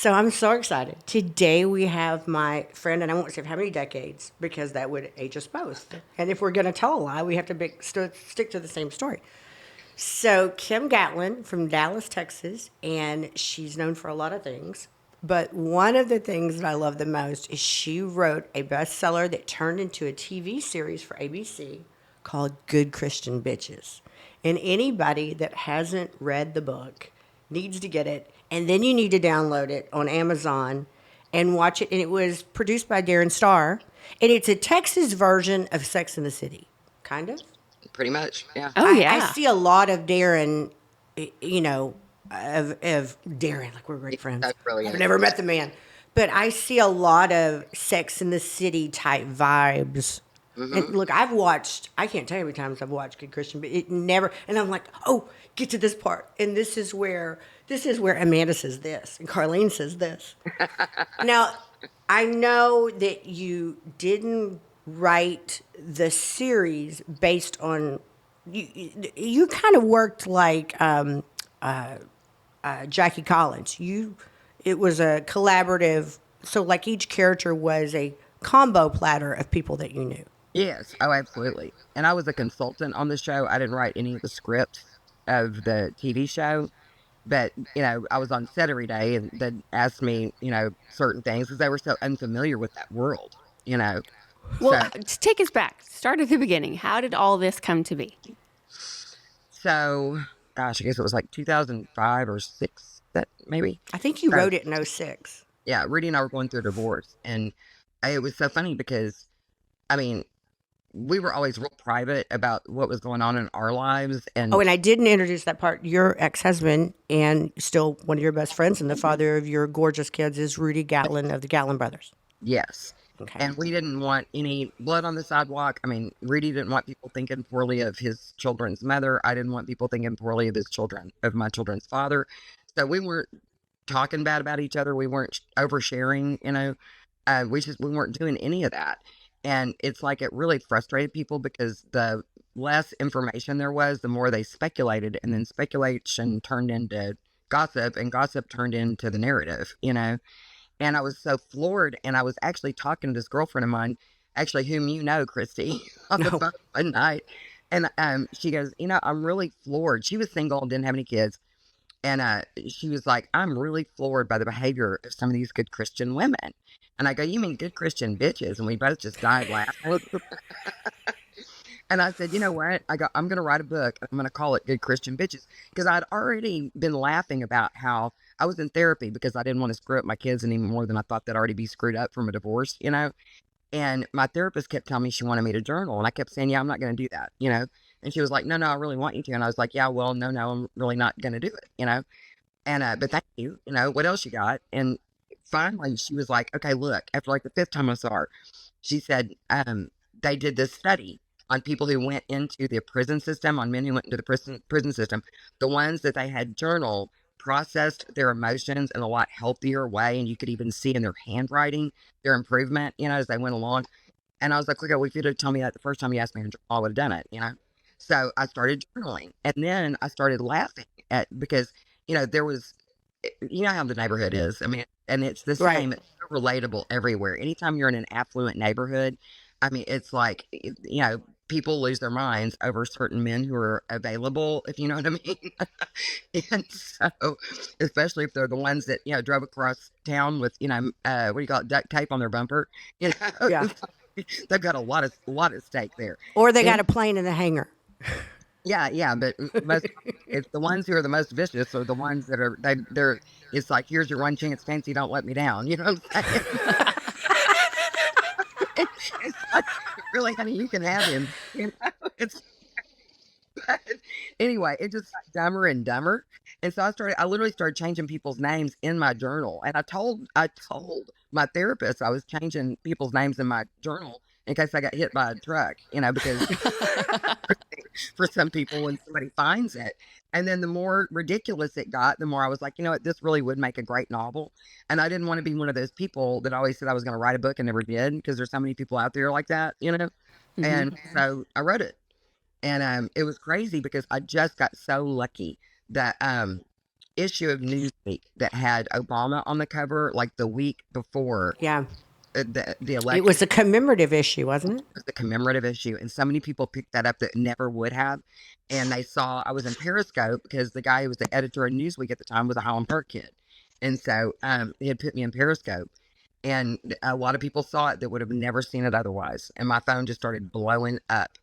So I'm so excited. Today we have my friend, and I won't say how many decades because that would age us both. And if we're going to tell a lie, we have to stick to the same story. So Kim Gatlin from Dallas, Texas, and she's known for a lot of things. But one of the things that I love the most is she wrote a bestseller that turned into a TV series for ABC called Good Christian Bitches. And anybody that hasn't read the book needs to get it. And then you need to download it on Amazon and watch it. And it was produced by Darren Star. And it's a Texas version of Sex in the City, kind of. Pretty much, yeah. Oh I yeah. see a lot of Darren, you know, of Darren, like we're great friends. That's I've brilliant. never met the man, but I see a lot of Sex in the City type vibes. And Hmm. look, I can't tell you how many times I've watched Good Christian, but it never, and I'm like, oh, get to this part. And this is where Amanda says this and Carlene says this. Now, I know that you didn't write the series based on you kind of worked like Jackie Collins. It was a collaborative, so like each character was a combo platter of people that you knew. Yes, oh, absolutely. And I was a consultant on the show. I didn't write any of the scripts of the TV show, but I was on set every day, and they asked me, certain things because they were so unfamiliar with that world. You know, Well, so take us back. Start at the beginning. How did all this come to be? so gosh, I guess it was like 2005 or six, that maybe. I think you So wrote it in '06. yeah, Rudy and I were going through a divorce, and it was so funny because I mean, we were always real private about what was going on in our lives, Oh, and and I didn't introduce that part. Your ex-husband and still one of your best friends and the father of your gorgeous kids is Rudy Gatlin of the Gatlin Brothers. yes. Okay. And we didn't want any blood on the sidewalk. I mean, Rudy didn't want people thinking poorly of his children's mother. I didn't want people thinking poorly of my children's father. So we weren't talking bad about each other. We weren't oversharing, we weren't doing any of that. And it's like it really frustrated people because the less information there was, the more they speculated, and then speculation turned into gossip, and gossip turned into the narrative. And I was so floored. And I was actually talking to this girlfriend of mine, actually, whom you know, Kristi, on the No. phone one night. And she goes, I'm really floored. She was single and didn't have any kids. And she was like, I'm really floored by the behavior of some of these good Christian women. And I go, you mean good Christian bitches? And we both just died laughing. And I said, you know what? I go, I'm going to write a book. I'm going to call it Good Christian Bitches. Because I'd already been laughing about how I was in therapy because I didn't want to screw up my kids any more than I thought they'd already be screwed up from a divorce. And my therapist kept telling me she wanted me to journal. And I kept saying, yeah, I'm not going to do that. And she was like, no, no, I really want you to. And I was like, yeah, well, no, no, I'm really not going to do it. And, but thank you. What else you got? And finally she was like, okay, look, after like the fifth time I saw her, she said, they did this study on people who went into the prison system, on men who went into the prison system. The ones that they had journal processed their emotions in a lot healthier way. And you could even see in their handwriting, their improvement, as they went along. And I was like, okay, well, if you'd have told me that the first time you asked me to journal, I would have done it. So I started journaling, and then I started laughing because, there was, how the neighborhood is. I mean, and it's the Right. same. It's so relatable everywhere. Anytime you're in an affluent neighborhood, I mean, it's like, people lose their minds over certain men who are available, if you know what I mean. And so, especially if they're the ones that, drove across town with, what do you call it, duct tape on their bumper, you know, Yeah. they've got a lot of stake there. Or they got And a plane in the hangar. yeah, yeah, but most, it's the ones who are the most vicious are the ones that are, they're, it's like, here's your one chance, fancy, don't let me down. You know what I'm saying? It's like, really, honey, you can have him. It's but anyway, it just got dumber and dumber. And so I literally started changing people's names in my journal. And I told my therapist I was changing people's names in my journal in case I got hit by a truck, because for some people when somebody finds it. And then the more ridiculous it got, the more I was like, you know what, this really would make a great novel. And I didn't want to be one of those people that always said I was going to write a book and never did, because there's so many people out there like that. Hmm. And so I wrote it. And it was crazy because I just got so lucky that issue of Newsweek that had Obama on the cover like the week before Yeah. the It election. was a commemorative issue, wasn't it? The commemorative issue, and so many people picked that up that never would have. And they saw I was in Periscope because the guy who was the editor of Newsweek at the time was a Highland Park kid, and so he had put me in Periscope, and a lot of people saw it that would have never seen it otherwise. And my phone just started blowing up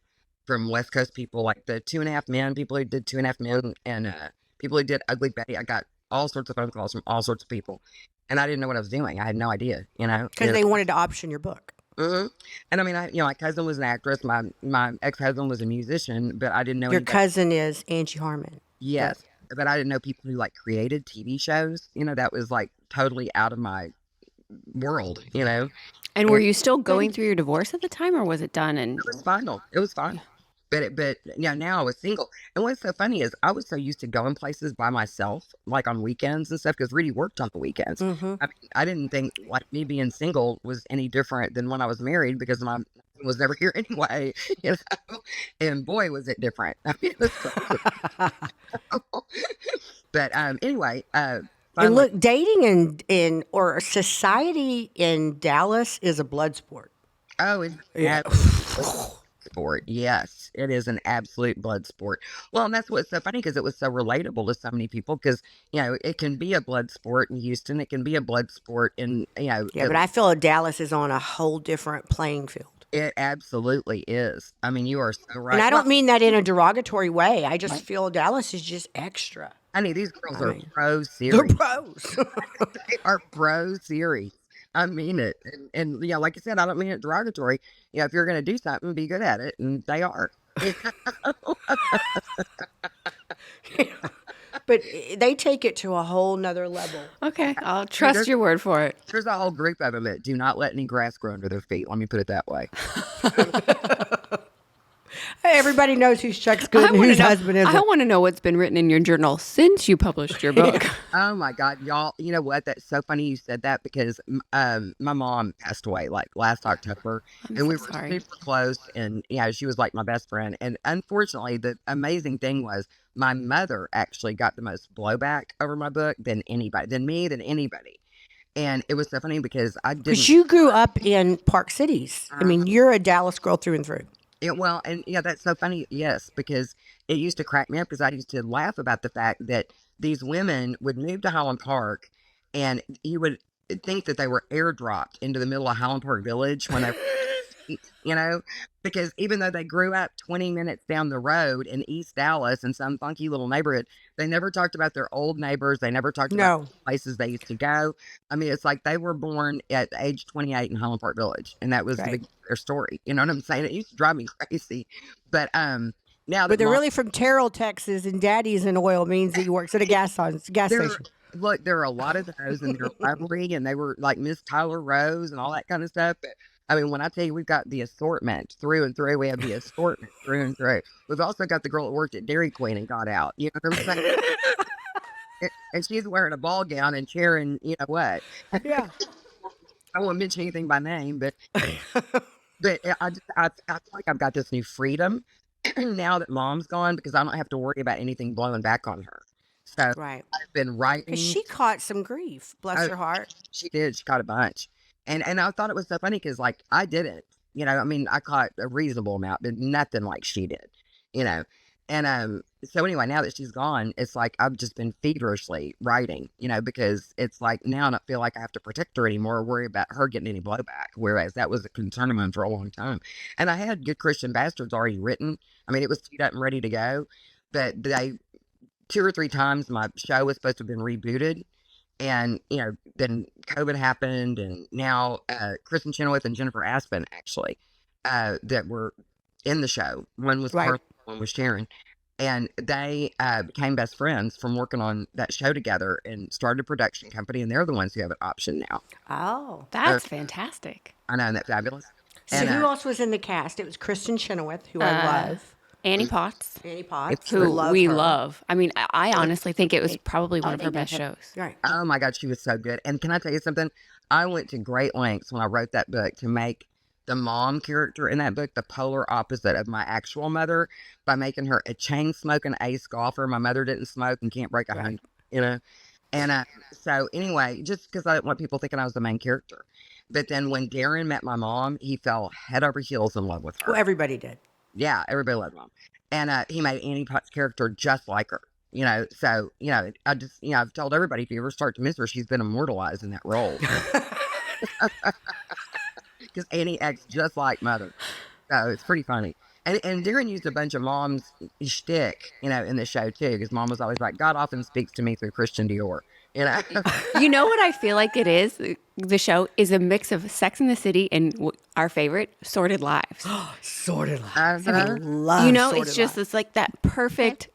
from West Coast people, like the 2.5 Men, people who did 2.5 Men, and people who did Ugly Betty. I got all sorts of phone calls from all sorts of people, and I didn't know what I was doing. I had no idea, Because they wanted to option your book. hmm And I mean, my cousin was an actress. My ex-husband was a musician, but I didn't know Your anybody. cousin is Angie Harmon. Yes, but I didn't know people who like created TV shows. That was like totally out of my world. And were you still going through your divorce at the time, or was it done? And It was final. It was fine. But now I was single. And what's so funny is I was so used to going places by myself, like on weekends and stuff, because Rudy worked on the weekends. Mm-hmm. I mean, I didn't think like me being single was any different than when I was married because my husband was never here anyway, And boy, was it different. I mean, it was crazy. But anyway, And finally, look, dating or society in Dallas is a blood sport. oh, it's Yeah. sport. Yes, it is an absolute blood sport. Well, and that's what's so funny because it was so relatable to so many people because, it can be a blood sport in Houston. It can be a blood sport in, Yeah, but I feel Dallas is on a whole different playing field. it absolutely is. I mean, you are so right. And I don't Well, mean that in a derogatory way. I just feel Dallas is just extra. honey, these girls I are mean, pro They're series. pros. They are pro series. I mean it. And like I said, I don't mean it derogatory. If you're going to do something, be good at it. And they are. But they take it to a whole nother level. okay, I'll trust your word for it. There's a whole group of them that do not let any grass grow under their feet. Let me put it that way. Everybody knows who's Chuck's good and wanna whose know- husband isn't. I want to know what's been written in your journal since you published your book. Oh my God, y'all! You know what? That's so funny you said that because my mom passed away like last October, I'm and we so were sorry. super close, and she was like my best friend. And unfortunately, the amazing thing was my mother actually got the most blowback over my book than anybody, than anybody. And it was so funny because I didn't. Because you grew up in Park Cities. I mean, you're a Dallas girl through and through. Well, and that's so funny. Yes, because it used to crack me up because I used to laugh about the fact that these women would move to Highland Park, and you would think that they were airdropped into the middle of Highland Park Village when they, because even though they grew up 20 minutes down the road in East Dallas in some funky little neighborhood, they never talked about their old neighbors. They never talked about No. places they used to go. I mean, it's like they were born at age 28 in Highland Park Village, and that was the Right. big their story. You know what I'm saying? It used to drive me crazy, but now that But they're Mom- really from Terrell, Texas, and Daddy's in oil means that he works at a gas there, station. look, there are a lot of those, and they're lovely, and they were like Miss Tyler Rose and all that kind of stuff. But I mean, when I tell you we've got the assortment through and through, we have the assortment through and through. We've also got the girl that worked at Dairy Queen and got out. You know what I'm saying? And she's wearing a ball gown and cheering, what? Yeah. I won't mention anything by name, but I feel like I've got this new freedom now that Mom's gone because I don't have to worry about anything blowing back on her. So Right. I've been writing. Because she caught some grief. Bless Oh, her heart. She did. She caught a bunch, and I thought it was so funny because like I didn't. I mean, I caught a reasonable amount, but nothing like she did. And so anyway, now that she's gone, it's like I've just been feverishly writing, because it's like now I don't feel like I have to protect her anymore or worry about her getting any blowback. Whereas that was a concern of mine for a long time. And I had Good Christian Bastards already written. I mean, it was teed up and ready to go, but 2 or 3 times my show was supposed to have been rebooted. And, then COVID happened, and now Kristen Chenoweth and Jennifer Aspen actually that were in the show. One was Right. Carla, one was Sharon. And they became best friends from working on that show together and started a production company. And they're the ones who have an option now. Oh. That's fantastic. I know, isn't that fabulous? So And, who else was in the cast? It was Kristen Chenoweth, who I love. Annie Potts, Annie Potts, who we her. love. I mean, I honestly think it was probably one of her best shows. Right. Oh my God, she was so good. And can I tell you something? I went to great lengths when I wrote that book to make the mom character in that book the polar opposite of my actual mother by making her a chain smoking ace golfer. My mother didn't smoke and can't break 100. you know. And so anyway, just because I didn't want people thinking I was the main character. But then when Darren met my mom, he fell head over heels in love with Well, her. everybody did. Yeah, everybody loved mom. And he made Annie Potts' character just like her. So, I just, I've told everybody if you ever start to miss her, she's been immortalized in that role. Because Annie acts just like mother. So it's pretty funny. And Darren used a bunch of mom's shtick, in the show too, because mom was always like, God often speaks to me through Christian Dior, you know? You know what I feel like it is? The show is a mix of Sex and the City and our favorite, Sordid Lives. Sordid Lives. Uh-huh. I love You know, Sordid it's just, Lives. it's like that perfect,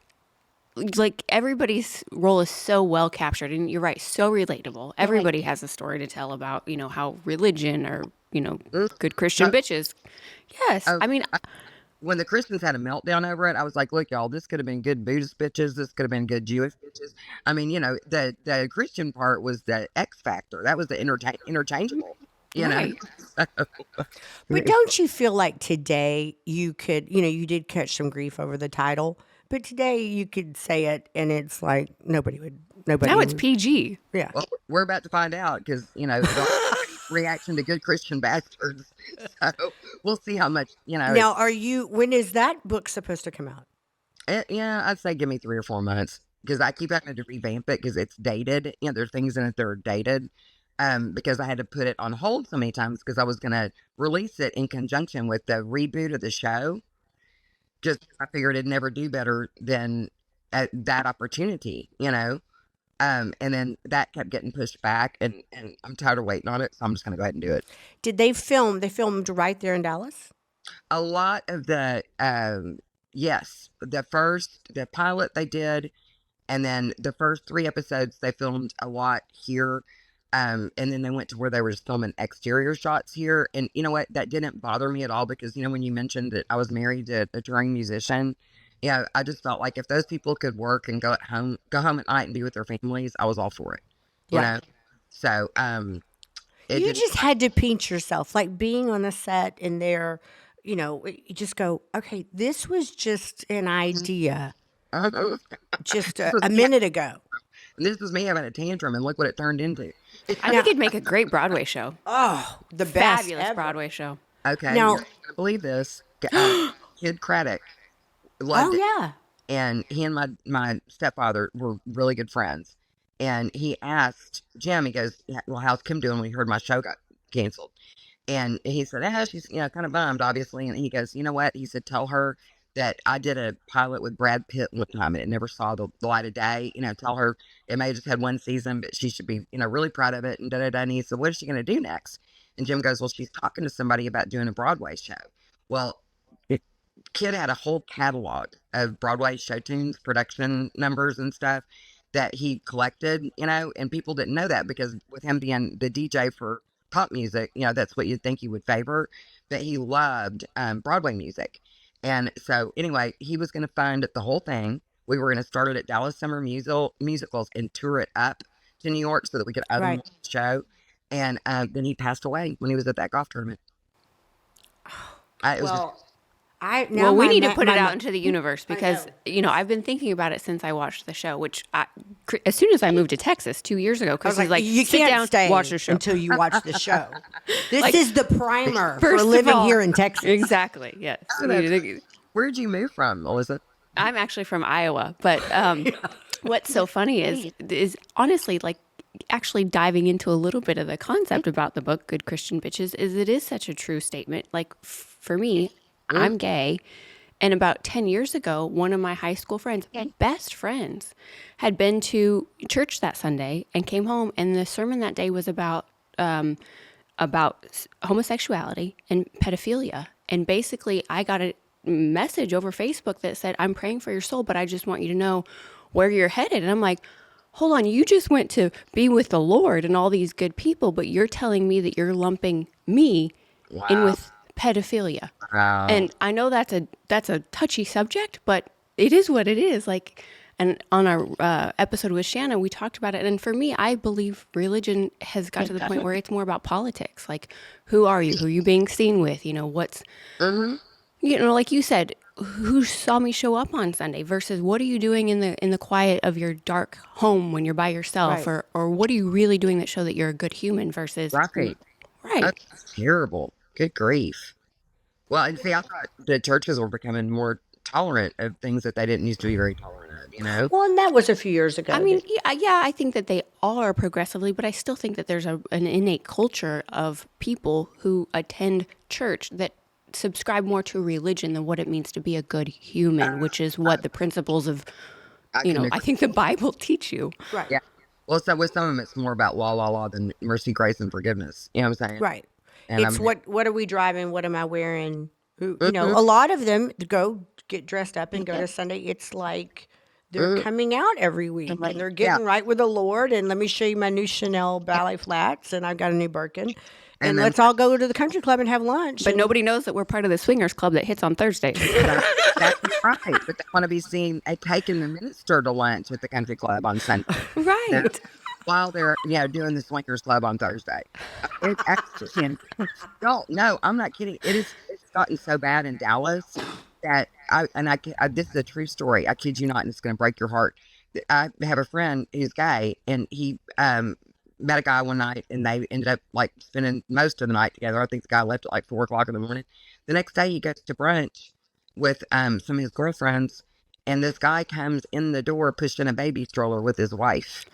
like everybody's role is so well captured. And you're right, so relatable. Everybody has a story to tell about, how religion or, good Christian bitches. Yes. I mean, When the Christians had a meltdown over it, I was like, look, y'all, this could have been good Buddhist bitches. This could have been good Jewish bitches. I mean, the Christian part was the X factor. That was the interchangeable, Right. But don't you feel like today you could, you did catch some grief over the title, but today you could say it and it's like nobody now it's would. PG. Yeah. Well, we're about to find out because, the reaction to good Christian bastards. So we'll see how much, Now, when is that book supposed to come out? yeah, I'd say give me 3 or 4 months because I keep having to revamp it because it's dated. There's things in it that are dated. Because I had to put it on hold so many times because I was going to release it in conjunction with the reboot of the show. Just I figured it'd never do better than that opportunity, and then that kept getting pushed back, and I'm tired of waiting on it, so I'm just going to go ahead and do it. Did they film? They filmed right there in Dallas? A lot of the, yes, the pilot they did, and then the first 3 episodes they filmed a lot here. And then they went to where they were just filming exterior shots here. And you know what? That didn't bother me at all because, when you mentioned that I was married to a touring musician, I just felt like if those people could work and go home at night and be with their families, I was all for it. You Right. know? So, You just had to pinch yourself, like being on a set and there, you just go, okay, this was just an idea just a minute ago. And this was me having a tantrum, and look what it turned into. I think it'd make a great Broadway show. Oh, the best Fabulous ever. Broadway show. Okay, Now- you're not gonna believe this. Kid Craddock loved Oh, it. yeah. And he and my stepfather were really good friends. And he asked Jim, he goes, well, how's Kim doing when he heard my show got canceled? And he said, she's, kind of bummed, obviously. And he goes, you know what? He said, tell her that I did a pilot with Brad Pitt one time and it never saw the light of day. Tell her it may have just had 1 season, but she should be, really proud of it. And da-da-da. And he said, what is she going to do next? And Jim goes, well, she's talking to somebody about doing a Broadway show. Well, Kid had a whole catalog of Broadway show tunes, production numbers and stuff that he collected, and people didn't know that because with him being the DJ for pop music, that's what you'd think he would favor, but he loved Broadway music. And so anyway, he was going to fund the whole thing. We were going to start it at Dallas Summer Musicals and tour it up to New York so that we could own Right. the show. And then he passed away when he was at that golf tournament. It was just, We need to put it out into the universe I because, I've been thinking about it since I watched the show, which as soon as I moved to Texas 2 years ago, I was Kristi's like, you sit can't down, stay watch the show. until you watch the show. This Like, is the primer for first of living all- here in Texas. Exactly, yes. where'd you move from, Melissa? I'm actually from Iowa, but what's so funny is honestly, like, actually diving into a little bit of the concept about the book Good Christian Bitches is it is such a true statement. Like for me, I'm gay, and about 10 years ago, one of my high school friends, best friends, had been to church that Sunday and came home, and the sermon that day was about homosexuality and pedophilia. And basically, I got a message over Facebook that said, I'm praying for your soul, but I just want you to know where you're headed. And I'm like, hold on, you just went to be with the Lord and all these good people, but you're telling me that you're lumping me in with pedophilia. Wow. And I know that's a touchy subject, but it is what it is. Like, and on our episode with Shanna, we talked about it. And for me, I believe religion has got to the point where it's more about politics. Like, who are you? Who are you being seen with? What's, like you said, who saw me show up on Sunday versus what are you doing in the quiet of your dark home when you're by yourself, Right. or what are you really doing that show that you're a good human versus Right. right. That's terrible. Good grief. Well, and see, I thought the churches were becoming more tolerant of things that they didn't used to be very tolerant of, you know? Well, and that was a few years I ago. mean, yeah, I think that they are progressively, but I still think that there's an innate culture of people who attend church that subscribe more to religion than what it means to be a good human, which is what the principles of, I can I agree. think the Bible teach you. Right. Yeah. Well, so with some of them, it's more about law than mercy, grace, and forgiveness. You know what I'm saying? Right. And It's I'm, what are we driving? What am I wearing? Who, Mhm, a lot of them go get dressed up and go to Sunday. It's like they're mhm. coming out every week and they're Yeah. getting right with the Lord. And let me show you my new Chanel ballet flats, and I've got a new Birkin. And And then let's all go to the country club and have lunch. But And nobody knows that we're part of the swingers club that hits on Thursdays. that's exactly right. But they want to be seen taking the minister to lunch at the country club on Sunday. Right. While they're doing the swingers club on Thursday. It's actually don't no, I'm not kidding. It's gotten so bad in Dallas that this is a true story. I kid you not, and it's going to break your heart. I have a friend who's gay, and he met a guy one night, and they ended up like spending most of the night together. I think the guy left at like 4 o'clock in the morning. The next day, he goes to brunch with some of his girlfriends, and this guy comes in the door pushing a baby stroller with his wife.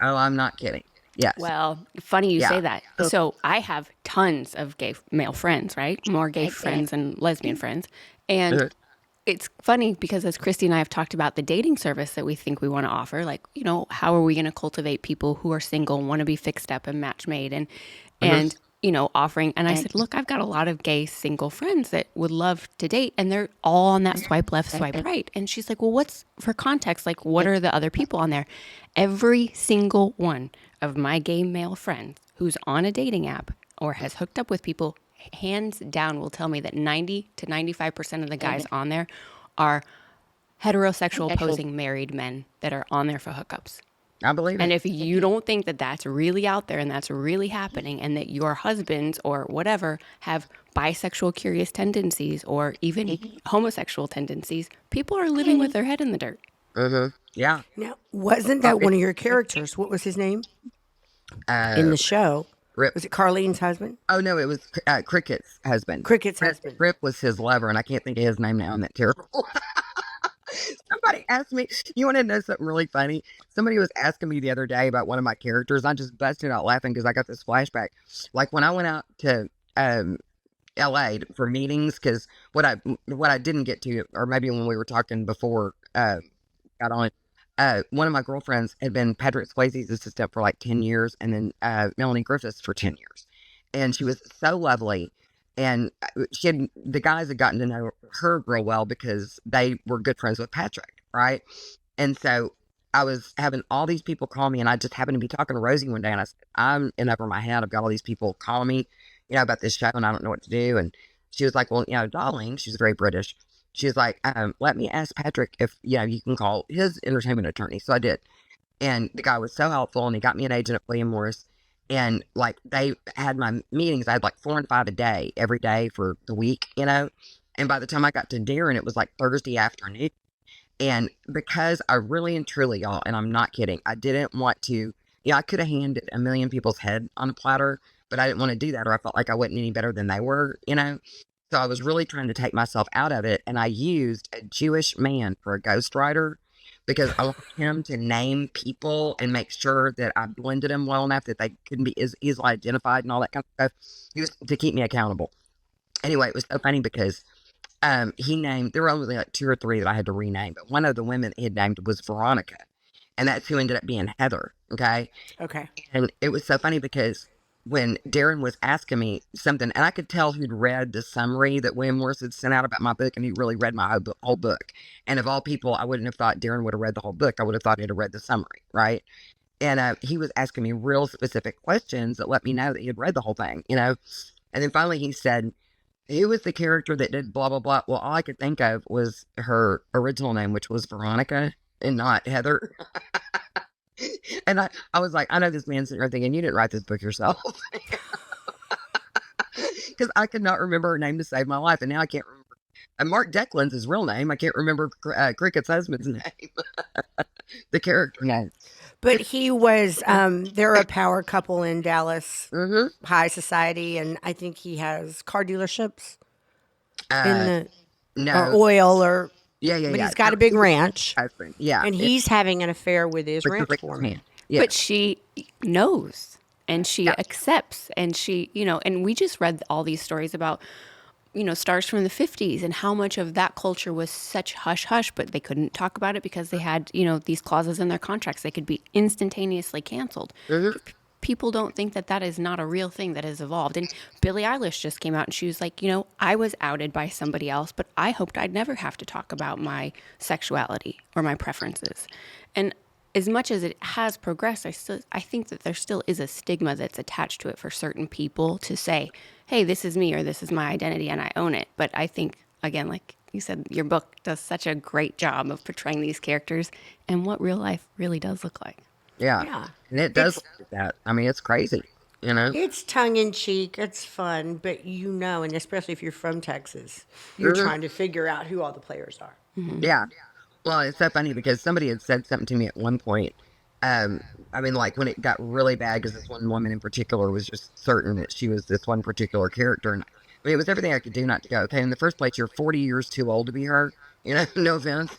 Oh, I'm not kidding. Yes. Well, funny you Yeah. say that. So I have tons of gay male friends, right? More gay friends than lesbian friends. And Uh, it's funny because as Kristi and I have talked about the dating service that we think we want to offer, like, how are we going to cultivate people who are single and want to be fixed up and match made and offering. And I said, look, I've got a lot of gay single friends that would love to date, and they're all on that swipe left, swipe right. And she's like, well, what's for context? Like, what are the other people on there? Every single one of my gay male friends who's on a dating app or has hooked up with people, hands down, will tell me that 90 to 95% of the guys on there are heterosexual posing married men that are on there for hookups. I believe And it. if you don't think that that's really out there and that's really happening, and that your husbands or whatever have bisexual curious tendencies or even homosexual tendencies, people are living with their head in the dirt. Yeah. now, wasn't that one of your characters? What was his name in Uh, the show? Rip. Was it Carlene's husband? Oh no, it was Cricket's husband. Cricket's husband. Rip was his lover, and I can't think of his name now. And that terrible. Somebody asked me, you want to know something really funny? Somebody was asking me the other day about one of my characters. I just busted out laughing because I got this flashback. Like when I went out to LA for meetings, because what I didn't get to, or maybe when we were talking before got on, one of my girlfriends had been Patrick Swayze's assistant for like 10 years, and then Melanie Griffiths for 10 years. And she was so lovely. And the guys had gotten to know her real well because they were good friends with Patrick, right? And so I was having all these people call me, and I just happened to be talking to Rosie one day, and I said, I'm in over my head. I've got all these people calling me, about this show, and I don't know what to do. And she was like, well, darling, she's very British. She was like, let me ask Patrick if, you can call his entertainment attorney. So I did. And the guy was so helpful, and he got me an agent at William Morris. And like they had my meetings, I had like 4 and 5 a day every day for the week, And by the time I got to Darren, it was like Thursday afternoon. And because I really and truly, y'all, and I'm not kidding, I didn't want to, I could have handed a million people's head on a platter, but I didn't want to do that, or I felt like I wasn't any better than they were. So I was really trying to take myself out of it. And I used a Jewish man for a ghostwriter because I wanted him to name people and make sure that I blended them well enough that they couldn't be as easily identified and all that kind of stuff. He was to keep me accountable. Anyway, it was so funny because he named, there were only like 2 or 3 that I had to rename, but one of the women he had named was Veronica. And that's who ended up being Heather. Okay. Okay. And it was so funny because when Darren was asking me something, and I could tell he'd read the summary that William Morris had sent out about my book, and he really read my whole book. And of all people, I wouldn't have thought Darren would have read the whole book. I would have thought he'd have read the summary, right? And he was asking me real specific questions that let me know that he had read the whole thing. And then finally he said, who was the character that did blah, blah, blah? Well, all I could think of was her original name, which was Veronica and not Heather. And I was like, I know this man's sitting there thinking, you didn't write this book yourself. Because I could not remember her name to save my life. And now I can't remember Mark Declan's his real name. I can't remember Cricket's husband's name. The character name. But he was, they're a power couple in Dallas, Mm-hmm. high society, and I think he has car dealerships in Uh, the, or no. oil, or, Yeah, yeah, but yeah. he's got No, a big he was ranch, husband. Yeah. and he's having an affair with his With the ranch Ricketts foreman. man. Yeah. But she knows and she Yeah. accepts and she, and we just read all these stories about, stars from the 50s and how much of that culture was such hush hush, but they couldn't talk about it because they had, these clauses in their contracts. They could be instantaneously canceled. Mhm. People don't think that that is not a real thing that has evolved. And Billie Eilish just came out and she was like, I was outed by somebody else, but I hoped I'd never have to talk about my sexuality or my preferences. And as much as it has progressed, I think that there still is a stigma that's attached to it for certain people to say, hey, this is me or this is my identity and I own it. But I think, again, like you said, your book does such a great job of portraying these characters and what real life really does look like. Yeah. Yeah. And it does look like that. I mean, it's crazy, It's tongue in cheek, it's fun, but and especially if you're from Texas, you're trying to figure out who all the players are. Yeah. Well, it's so funny because somebody had said something to me at one point. I mean, like when it got really bad, because this one woman in particular was just certain that she was this one particular character. And I mean, it was everything I could do not to go, okay, in the first place, you're 40 years too old to be her. No offense.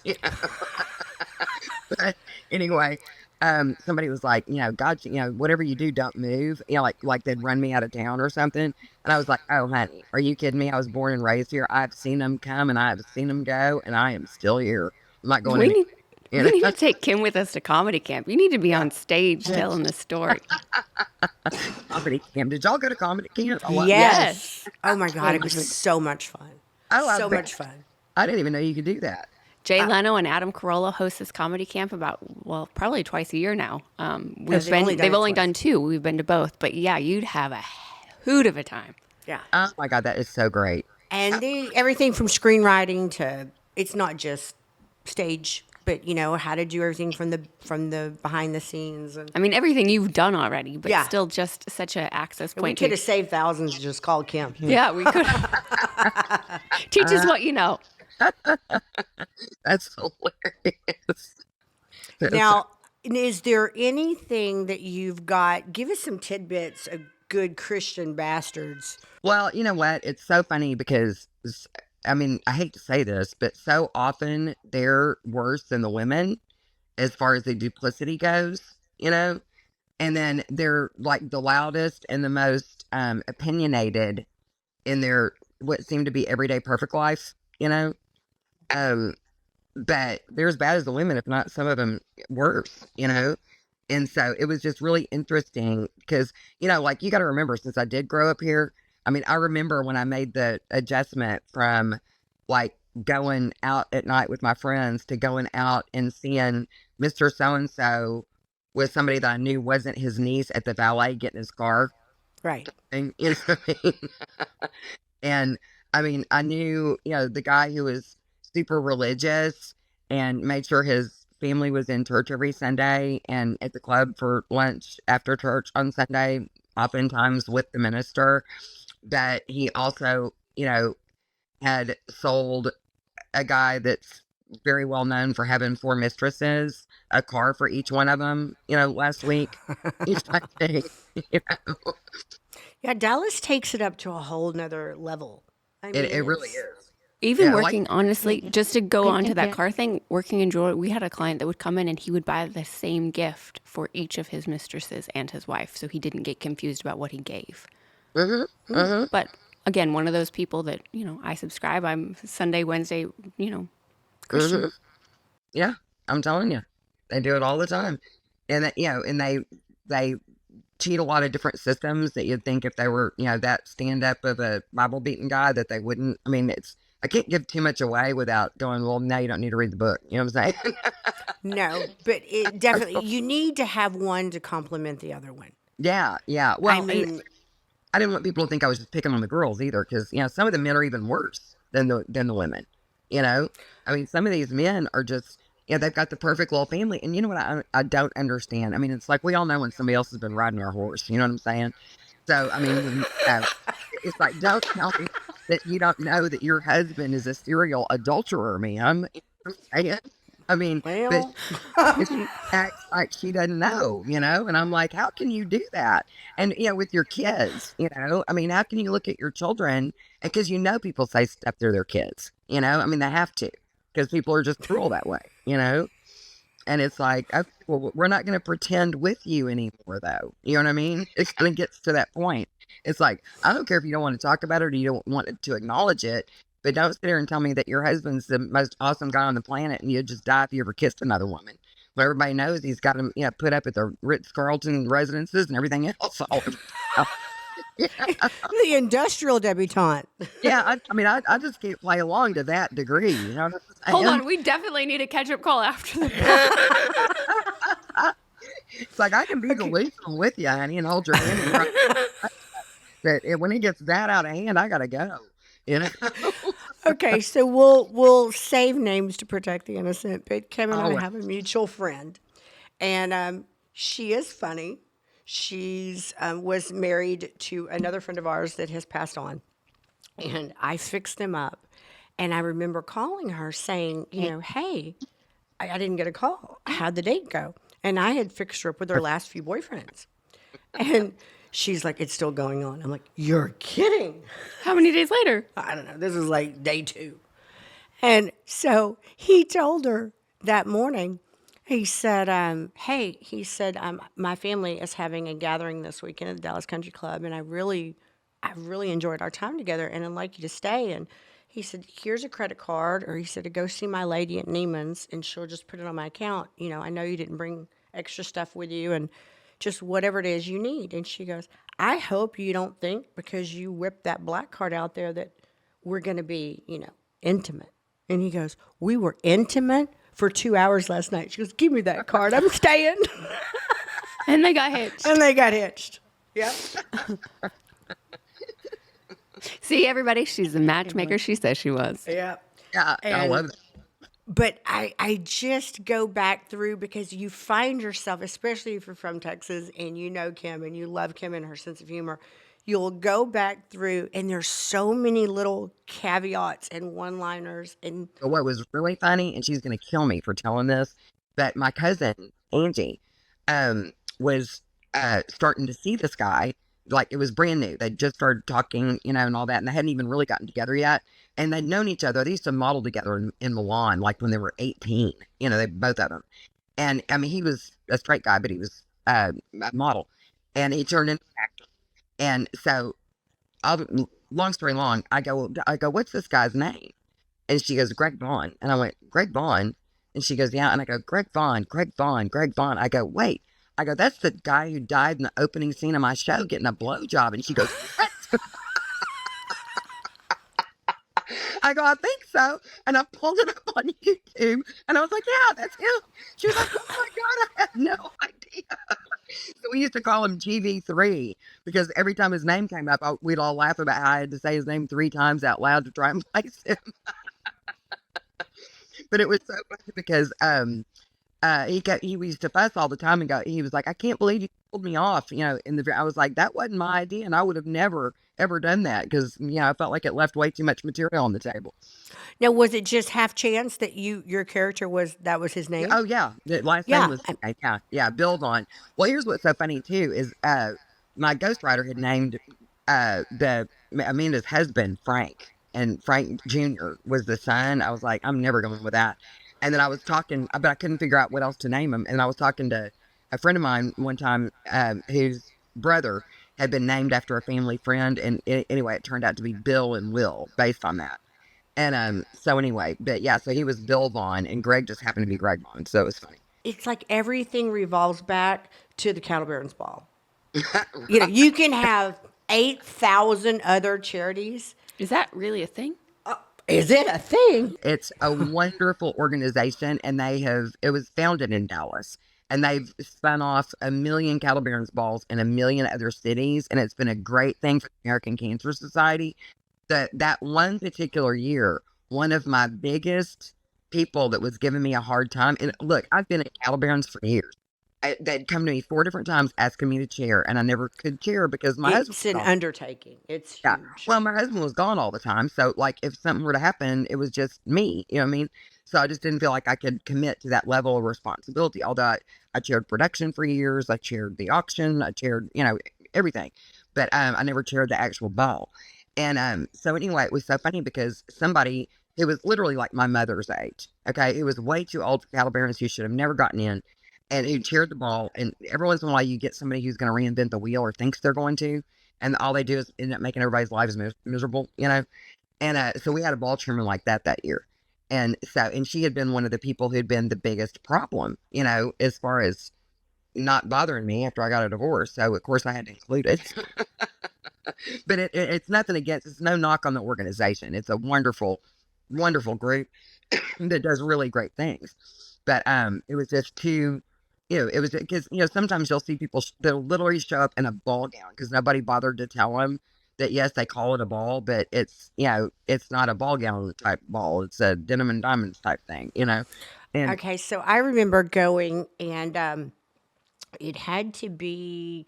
But anyway, somebody was like, God, whatever you do, don't move. Like they'd run me out of town or something. And I was like, oh, honey, are you kidding me? I was born and raised here. I've seen them come and I've seen them go, and I am still here. I'm not going We anywhere. need, we need to take Kim with us to comedy camp. You need to be on stage telling the story. Comedy camp. Did y'all go to comedy camp? Oh, Yes. Oh my God, it was so much fun. I So bet. much fun. I didn't even know you could do that. Jay Leno and Adam Carolla host this comedy camp probably twice a year now. They've only done two. We've been to both. But yeah, you'd have a hoot of a time. Yeah. Oh my God, that is so great. And everything from screenwriting to, it's not just stage, but how to do everything from the behind the scenes. And I mean, everything you've done already, but Yeah. still just such an access we point. could have saved thousands and just called Kim. Yeah, we could. Teach us what you know. That's hilarious. Now, is there anything that you've got? Give us some tidbits of good Christian bastards. Well, you know what? It's so funny because, I mean, I hate to say this, but so often they're worse than the women as far as the duplicity goes, and then they're like the loudest and the most opinionated in their what seem to be everyday perfect life. But they're as bad as the women, if not some of them worse. And so it was just really interesting because, like you got to remember, since I did grow up here, I mean, I remember when I made the adjustment from like going out at night with my friends to going out and seeing Mr. So-and-so with somebody that I knew wasn't his niece at the valet getting his car. Right. And, what I mean? And I mean, I knew, the guy who was super religious and made sure his family was in church every Sunday and at the club for lunch after church on Sunday, oftentimes with the minister. But he also, had sold a guy that's very well known for having 4 mistresses, a car for each one of them, last week. Each type of thing, Yeah, Dallas takes it up to a whole nother level. I mean, It really it's- is. Even Yeah, like- working, honestly, just to go on to that car thing, working in jewelry, we had a client that would come in and he would buy the same gift for each of his mistresses and his wife, so he didn't get confused about what he gave. But again, one of those people that, I subscribe, I'm Sunday, Wednesday, Christian. Yeah, I'm telling you, they do it all the time, and that, and they cheat a lot of different systems that you'd think if they were, that stand up of a Bible beating guy that they wouldn't. I mean, I can't give too much away without going, well, now you don't need to read the book. You know what I'm saying? No, but it definitely, you need to have one to complement the other one. Yeah. Well, I mean, I didn't want people to think I was just picking on the girls either, because some of the men are even worse than the women. I mean, some of these men are just, they've got the perfect little family, and you know what I don't understand. I mean, it's like we all know when somebody else has been riding our horse. You know what I'm saying? So I mean, it's like, don't tell me that you don't know that your husband is a serial adulterer, ma'am. I mean, but Well, she acts like she doesn't know, and I'm like, how can you do that? And, with your kids, I mean, how can you look at your children? Because, people say stuff to their kids, I mean, they have to, because people are just cruel that way. And it's like, okay, well, we're not going to pretend with you anymore, though. You know what I mean? It kind of gets to that point. It's like, I don't care if you don't want to talk about it or you don't want to acknowledge it, but don't sit there and tell me that your husband's the most awesome guy on the planet and you'd just die if you ever kissed another woman. But everybody knows he's got them, put up at the Ritz-Carlton residences and everything else. Yeah, the industrial debutante. yeah. I mean, I just can't play along to that degree. You know what I'm Hold saying? on, we definitely need a catch-up call after the It's like, I can be delusional with you, honey, and hold your hand. But when it gets that out of hand, I gotta go. Okay, so we'll save names to protect the innocent. But Kim and I Always. have a mutual friend, and she is funny. She's was married to another friend of ours that has passed on, and I fixed them up. And I remember calling her saying, hey, I didn't get a call. How'd the date go? And I had fixed her up with her last few boyfriends. And she's like, it's still going on. I'm like, you're kidding. How many days later? I don't know. This is like day 2. And so he told her that morning, he said, hey, he said, my family is having a gathering this weekend at the Dallas Country Club, and I really enjoyed our time together, and I'd like you to stay. And he said, here's a credit card, or he said, to go see my lady at Neiman's, and she'll just put it on my account. I know you didn't bring extra stuff with you, and just whatever it is you need. And she goes, I hope you don't think because you whipped that black card out there that we're going to be, intimate. And he goes, we were intimate for 2 hours last night. She goes, give me that card. I'm staying. And they got hitched. And they got hitched. Yep. See, everybody, she's the matchmaker she says she was. Yep. Yeah, I love it. But I just go back through because you find yourself, especially if you're from Texas and you know Kim and you love Kim and her sense of humor, you'll go back through and there's so many little caveats and one-liners. And But what was really funny, and she's going to kill me for telling this, but my cousin, Angie, was starting to see this guy. Like, it was brand new. They just started talking, and all that, and they hadn't even really gotten together yet. And they'd known each other. They used to model together in Milan, like when they were 18. They both of them. And I mean, he was a straight guy, but he was a model, and he turned into an actor. And so, long story long, I go, what's this guy's name? And she goes, Greg Vaughn. And I went, Greg Vaughn? And she goes, yeah. And I go, Greg Vaughn. I go, wait. I go, that's the guy who died in the opening scene of my show getting a blowjob. And she goes, what? I go, I think so. And I pulled it up on YouTube. And I was like, yeah, that's him. She was like, oh my God, I had no idea. So we used to call him GV3 because every time his name came up, we'd all laugh about how I had to say his name 3 times out loud to try and place him. But it was so funny because he used to fuss all the time and go, he was like, I can't believe you pulled me off, I was like, that wasn't my idea, and I would have never ever done that because I felt like it left way too much material on the table. now, was it just half chance that your character was his name? Oh yeah, the last Yeah. name was Bill Vaughn. Well, here's what's so funny too is my ghostwriter had named Amanda's husband Frank, and Frank Jr. was the son. I was like, I'm never going with that. And then I was talking, but I couldn't figure out what else to name him. And I was talking to a friend of mine one time whose brother had been named after a family friend. And anyway, it turned out to be Bill and Will based on that. And so anyway, but yeah, so he was Bill Vaughn and Greg just happened to be Greg Vaughn. So it was funny. It's like everything revolves back to the Cattle Barons Ball. You can have 8,000 other charities. Is that really a thing? Is it a thing? It's a wonderful organization, and it was founded in Dallas, and they've spun off 1 million Cattle Barons balls in 1 million other cities, and it's been a great thing for the American Cancer Society. That one particular year, one of my biggest people that was giving me a hard time, and look, I've been at Cattle Barons for years, they'd come to me 4 different times asking me to chair, and I never could chair because my husband It's was an gone. undertaking. It's Yeah. huge. Well, my husband was gone all the time, so like if something were to happen, it was just me. You know what I mean? So I just didn't feel like I could commit to that level of responsibility. Although I chaired production for years, I chaired the auction, I chaired everything, but I never chaired the actual ball. And so anyway, it was so funny because somebody who was literally like my mother's age, okay, who was way too old for cattle barons, who should have never gotten in, and who chaired the ball. And every once in a while, you get somebody who's going to reinvent the wheel or thinks they're going to, and all they do is end up making everybody's lives miserable, And so we had a ball chairman like that year, and she had been one of the people who'd been the biggest problem, as far as not bothering me after I got a divorce. So of course I had to include it. But it's nothing against. It's no knock on the organization. It's a wonderful, wonderful group that does really great things. But it was just too, it was because sometimes you'll see people they'll literally show up in a ball gown because nobody bothered to tell them that yes they call it a ball, but it's not a ball gown type ball. It's a denim and diamonds type thing. And Okay, so I remember going, and it had to be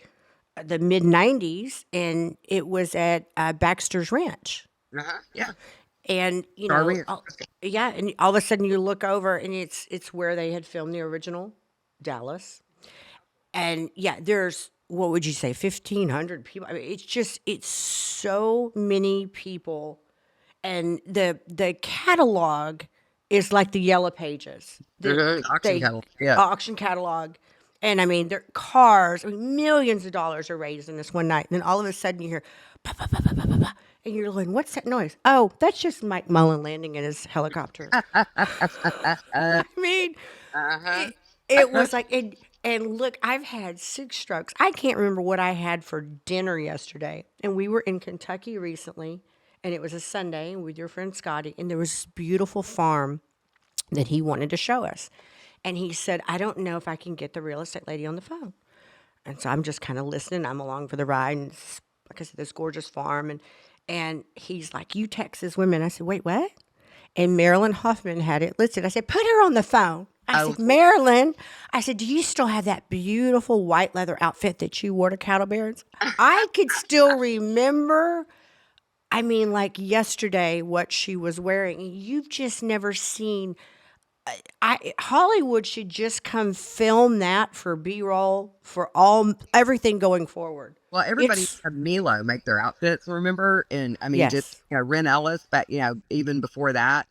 the mid 90s, and it was at Baxter's Ranch. yeah, And, Star Ranch. yeah, and all of a sudden you look over, and it's where they had filmed the original Dallas. And yeah, there's, what would you say, 1,500 people? I mean, it's so many people. And the catalog is like the Yellow Pages. Auction catalog. Yeah. Auction catalog. And I mean, their cars, I mean, millions of dollars are raised in this one night. And then all of a sudden you hear, "Pa, pa, pa, pa, pa, pa, pa," and you're going, what's that noise? Oh, that's just Mike Mullen landing in his helicopter. I mean, it was like, and look, I've had 6 strokes. I can't remember what I had for dinner yesterday. And we were in Kentucky recently, and it was a Sunday with your friend Scotty, and there was this beautiful farm that he wanted to show us. And he said, I don't know if I can get the real estate lady on the phone. And so I'm just kind of listening. I'm along for the ride. And like I said, this gorgeous farm. And he's like, you Texas women. I said, wait, what? And Marilyn Hoffman had it listed. I said, put her on the phone. I said, Marilyn, I said, do you still have that beautiful white leather outfit that you wore to cattle barons? I could still remember, I mean, like yesterday, what she was wearing. You've just never seen. Hollywood should just come film that for B-roll for everything going forward. Well, everybody had Milo make their outfits, remember? And I mean, just Yes. Ren Ellis, but even before that.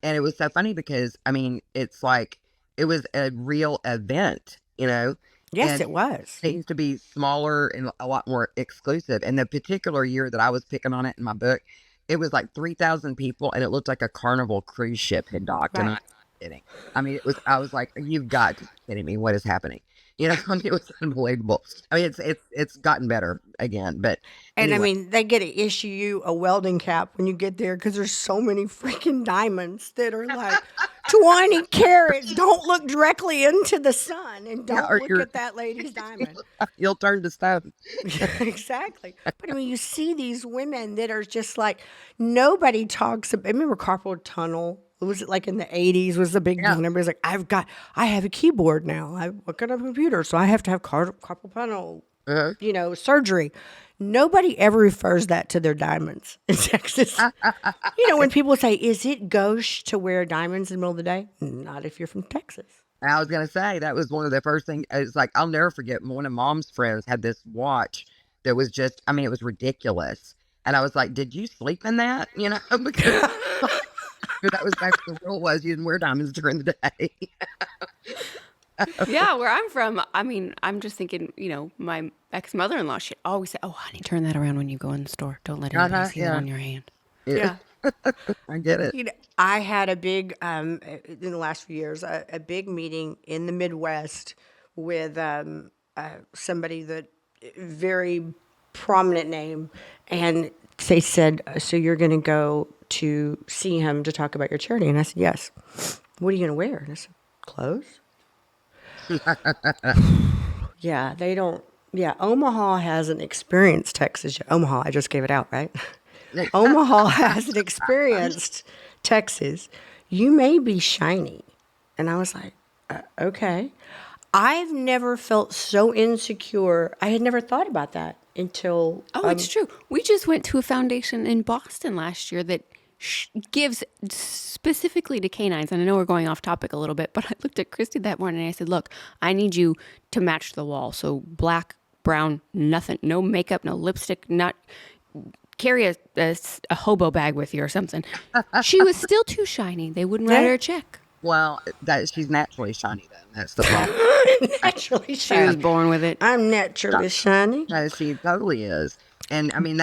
And it was so funny because I mean, it's like it was a real event. Yes, And it was. it used to be smaller and a lot more exclusive. And the particular year that I was picking on it in my book, it was like 3,000 people, and it looked like a Carnival cruise ship had docked. And Right. I'm not kidding. I mean, I was like, you've got to be kidding me. What is happening? I mean, it was unbelievable. I mean, it's gotten better again, but And I anyway. mean, they get to issue you a welding cap when you get there because there's so many freaking diamonds that are like 20 carats. Don't look directly into the sun, and Yeah, don't or look you're at that lady's diamond. you'll turn to stone. Exactly. But I mean, you see these women that are just like, nobody talks about. I remember carpal tunnel. Was it like in the 80s was the big Yeah. thing? Everybody's like, I have a keyboard now. I work on a computer, so I have to have carpal tunnel, surgery. Nobody ever refers that to their diamonds in Texas. When people say, is it gauche to wear diamonds in the middle of the day? Not if you're from Texas. I was gonna say that was one of the first things. It's like I'll never forget. One of Mom's friends had this watch that was just. I mean, it was ridiculous. And I was like, "Did you sleep in that?" Because that was back when the rule was you didn't wear diamonds during the day. Yeah, where I'm from, I mean, I'm just thinking, my ex-mother-in-law, she'd always say, oh, honey, turn that around when you go in the store. Don't let anybody see it Yeah. on your hand. Yeah. I get it. I had a big, in the last few years, a big meeting in the Midwest with somebody that very prominent name, and they said, "So you're going to go to see him to talk about your charity?" And I said, "Yes." "What are you going to wear?" And I said, "Clothes." Yeah, they don't. Yeah, Omaha hasn't experienced Texas yet. Omaha, I just gave it out, right? Omaha hasn't experienced Texas. You may be shiny. And I was like, okay. I've never felt so insecure. I had never thought about that until. Oh, it's true. We just went to a foundation in Boston last year that gives specifically to canines. And I know we're going off topic a little bit, but I looked at Kristi that morning and I said, look, I need you to match the wall. So black, brown, nothing, no makeup, no lipstick, not carry a hobo bag with you or something. She was still too shiny. They wouldn't write her a check. Well, she's naturally shiny then. That's the problem. Naturally She was shiny. born with it. I'm naturally shiny. No, she totally is. And I mean,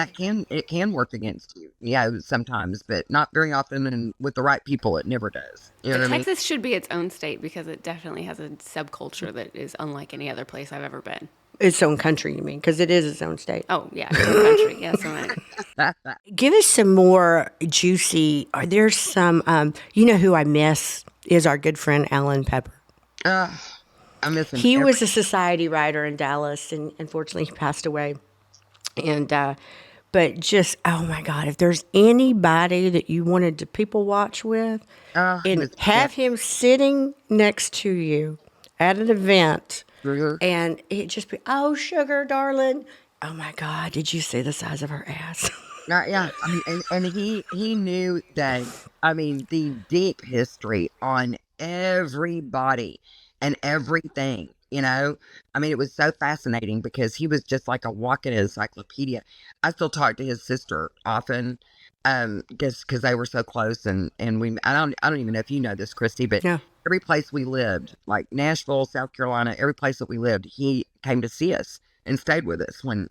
it can work against you. Yeah, sometimes, but not very often. And with the right people, it never does. You know what I mean? Texas should be its own state because it definitely has a subculture that is unlike any other place I've ever been. Its own country, you mean? Because it is its own state. Oh, yeah, it's a country. Yes, right. Give us some more juicy. Are there some? You know who I miss is our good friend Alan Pepper. I miss him. He was a society writer in Dallas, and unfortunately, he passed away. And but just oh my God, if there's anybody that you wanted to people watch with, and have him sitting next to you at an event, and it just be oh sugar darling, oh my God, did you see the size of her ass? Yeah, I mean, and he knew that. I mean, the deep history on everybody and everything. You know, I mean, it was so fascinating because he was just like a walking encyclopedia. I still talk to his sister often, because they were so close, and I don't even know if you know this, Kristi, but Yeah. every place we lived, like Nashville, South Carolina, every place that we lived, he came to see us and stayed with us when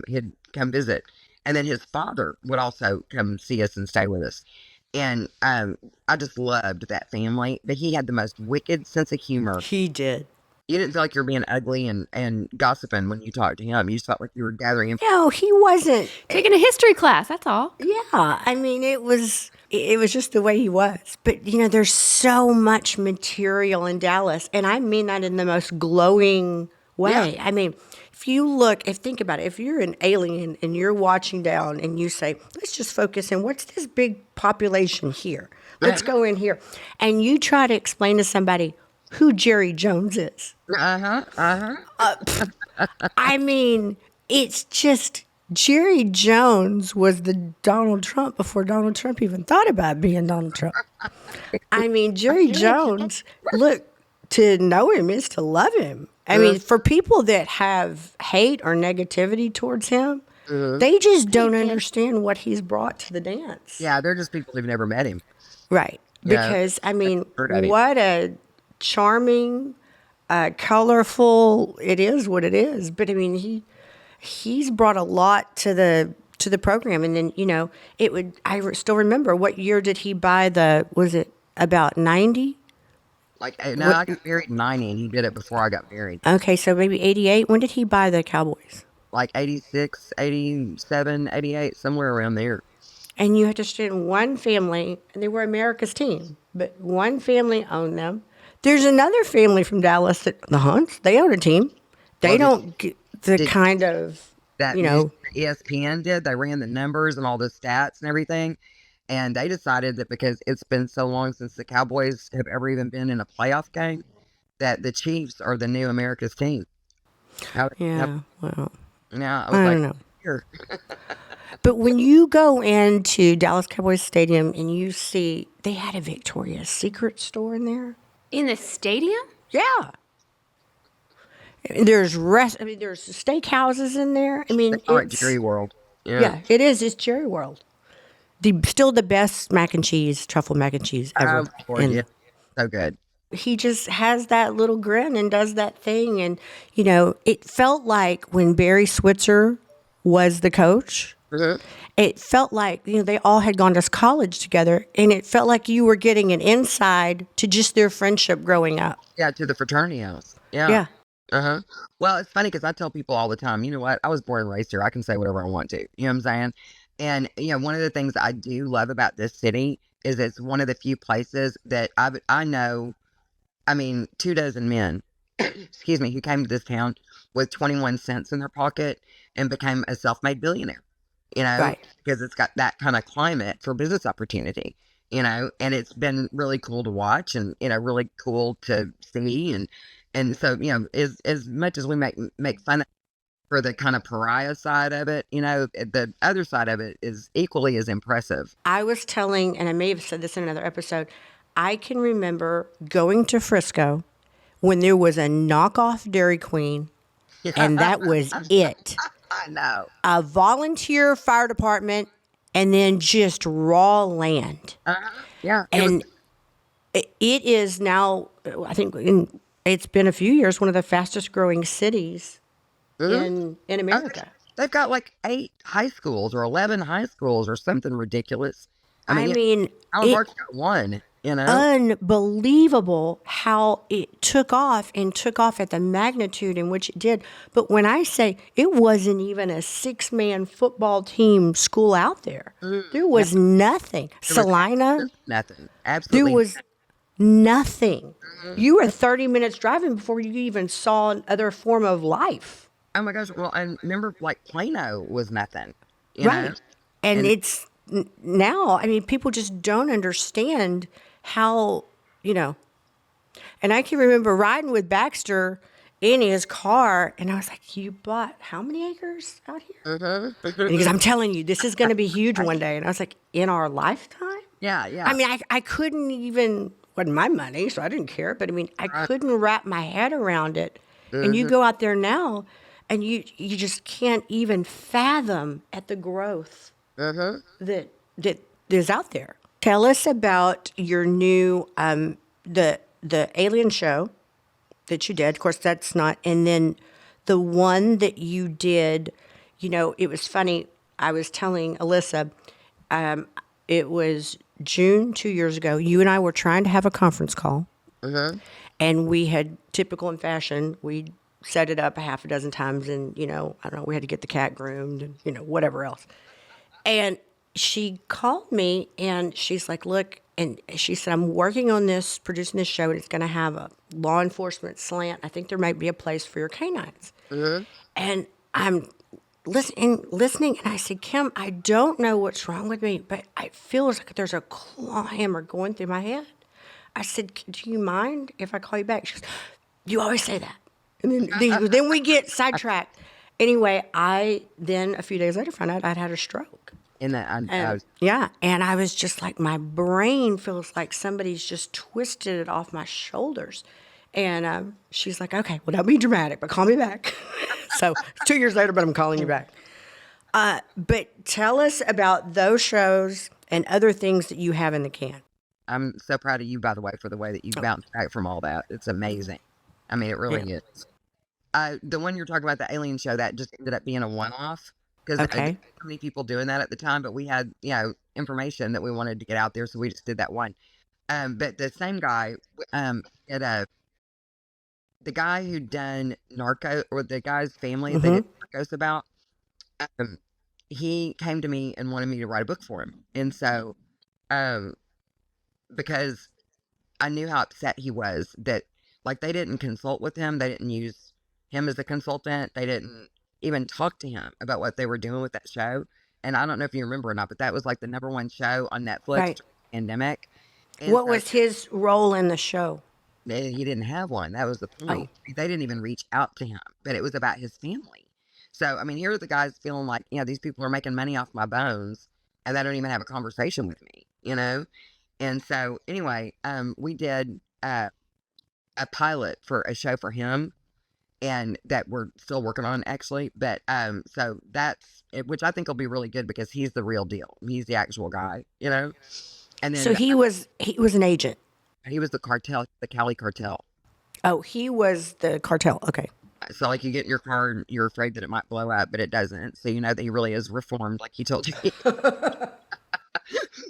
he'd come visit. And then his father would also come see us and stay with us. And I just loved that family. But he had the most wicked sense of humor. He did. You didn't feel like you were being ugly and gossiping when you talked to him. You just felt like you were gathering information. No, he wasn't. Taking a history class, that's all. Yeah, I mean, it was just the way he was. But you know, there's so much material in Dallas, and I mean that in the most glowing way. Yeah. I mean, think about it. If you're an alien and you're watching down and you say, let's just focus in, what's this big population here? Let's go in here. And you try to explain to somebody who Jerry Jones is. I mean, it's just Jerry Jones was the Donald Trump before Donald Trump even thought about being Donald Trump. I mean, Jerry Jones, look, to know him is to love him. I mean, for people that have hate or negativity towards him, they just don't understand what he's brought to the dance. Yeah, they're just people who've never met him. Right. Yeah. Because, I mean, Heard of it. what a charming, colorful, it is what it is. But, I mean, he's brought a lot to the program. And then, you know, I still remember, what year did he buy was it about 90? Like, no, I got married in 90, and he did it before I got married. Okay, so maybe 88. When did he buy the Cowboys? Like 86, 87, 88, somewhere around there. And you have to understand, one family, and they were America's team, but one family owned them. There's another family from Dallas, the Hunts, they own a team. They don't get the kind of, That you know. ESPN did. They ran the numbers and all the stats and everything. And they decided that because it's been so long since the Cowboys have ever even been in a playoff game, that the Chiefs are the new America's team. Well, Yeah, I was I like, don't know. here. But when you go into Dallas Cowboys Stadium and you see, they had a Victoria's Secret store in there. In the stadium? Yeah. There's there's steakhouses in there. I mean, All right, it's, Jerry World. yeah, it is. It's Jerry World. Still the best mac and cheese, truffle mac and cheese ever. And Yeah. So good. he just has that little grin and does that thing. And, you know, it felt like when Barry Switzer was the coach, it felt like, you know, they all had gone to college together. And it felt like you were getting an inside to just their friendship growing up. Yeah, to the fraternity house. Yeah. Yeah. Uh-huh. Well, it's funny because I tell people all the time, you know what? I was born and raised here. I can say whatever I want to. You know what I'm saying? And, you know, one of the things I do love about this city is it's one of the few places that I know, I mean, 24 men, excuse me, who came to this town with 21 cents in their pocket and became a self-made billionaire, you know, Right. because it's got that kind of climate for business opportunity, you know, and it's been really cool to watch and, you know, really cool to see. And so, as much as we make fun of for the kind of pariah side of it, the other side of it is equally as impressive. I was telling, and I may have said this in another episode, I can remember going to Frisco when there was a knockoff Dairy Queen, and that was it. I know. A volunteer fire department, and then just raw land. Yeah. And it is now, I think it's been a few years, one of the fastest growing cities in America. They've got like 8 high schools or 11 high schools or something ridiculous. I mean, Alan Park's got one, unbelievable how it took off at the magnitude in which it did. But when I say it wasn't even a 6-man football team school out there, there was nothing. Salina, nothing. Absolutely. there was nothing. You were 30 minutes driving before you even saw another form of life. Oh my gosh. Well, and remember, like Plano was nothing. Right. And it's now, I mean, people just don't understand how, and I can remember riding with Baxter in his car, and I was like, you bought how many acres out here? And he goes, I'm telling you, this is going to be huge one day. And I was like, in our lifetime? Yeah. I mean, I couldn't even, wasn't my money, so I didn't care, but I mean, I couldn't wrap my head around it. And you go out there now, and you just can't even fathom at the growth that is out there. Tell us about your new the Alien show that you did. Of course, that's not, and then the one that you did. It was funny. I was telling Alyssa, it was June 2 years ago. You and I were trying to have a conference call, and we had, typical in fashion, we set it up a half a dozen times, and I don't know, we had to get the cat groomed and whatever else. And she called me and she's like, look, and she said, I'm working on this, producing this show, and it's going to have a law enforcement slant. I think there might be a place for your canines. And I'm listening, and I said, Kim, I don't know what's wrong with me, but it feels like there's a claw hammer going through my head. I said, do you mind if I call you back? She goes, you always say that. And then we get sidetracked. Anyway, I then a few days later found out I'd had a stroke. And I was just like, my brain feels like somebody's just twisted it off my shoulders. And she's like, okay, well, don't be dramatic, but call me back. So 2 years later, but I'm calling you back. But tell us about those shows and other things that you have in the can. I'm so proud of you, by the way, for the way that you bounced back from all that. It's amazing. I mean, it really is. The one you're talking about, the Alien show, that just ended up being a one-off. Because there weren't so many people doing that at the time, but we had, information that we wanted to get out there, so we just did that one. But the same guy, the guy who done Narco, or the guy's family they did Narcos about, he came to me and wanted me to write a book for him. And so, because I knew how upset he was that, like, they didn't consult with him, they didn't use him as a consultant, they didn't even talk to him about what they were doing with that show. And I don't know if you remember or not, but that was like the #1 show on Netflix during the pandemic. And what was his role in the show? He didn't have one. That was the point. They didn't even reach out to him, but it was about his family. So, I mean, here are the guys feeling like, these people are making money off my bones, and they don't even have a conversation with me, And so, anyway, we did a pilot for a show for him, and that we're still working on, actually. But so that's it, which I think will be really good because he's the real deal. He's the actual guy, And then so he was an agent. He was the cartel, the Cali cartel. Oh, he was the cartel. Okay. So, like, you get in your car and you're afraid that it might blow up, but it doesn't. So you know that he really is reformed, like he told you.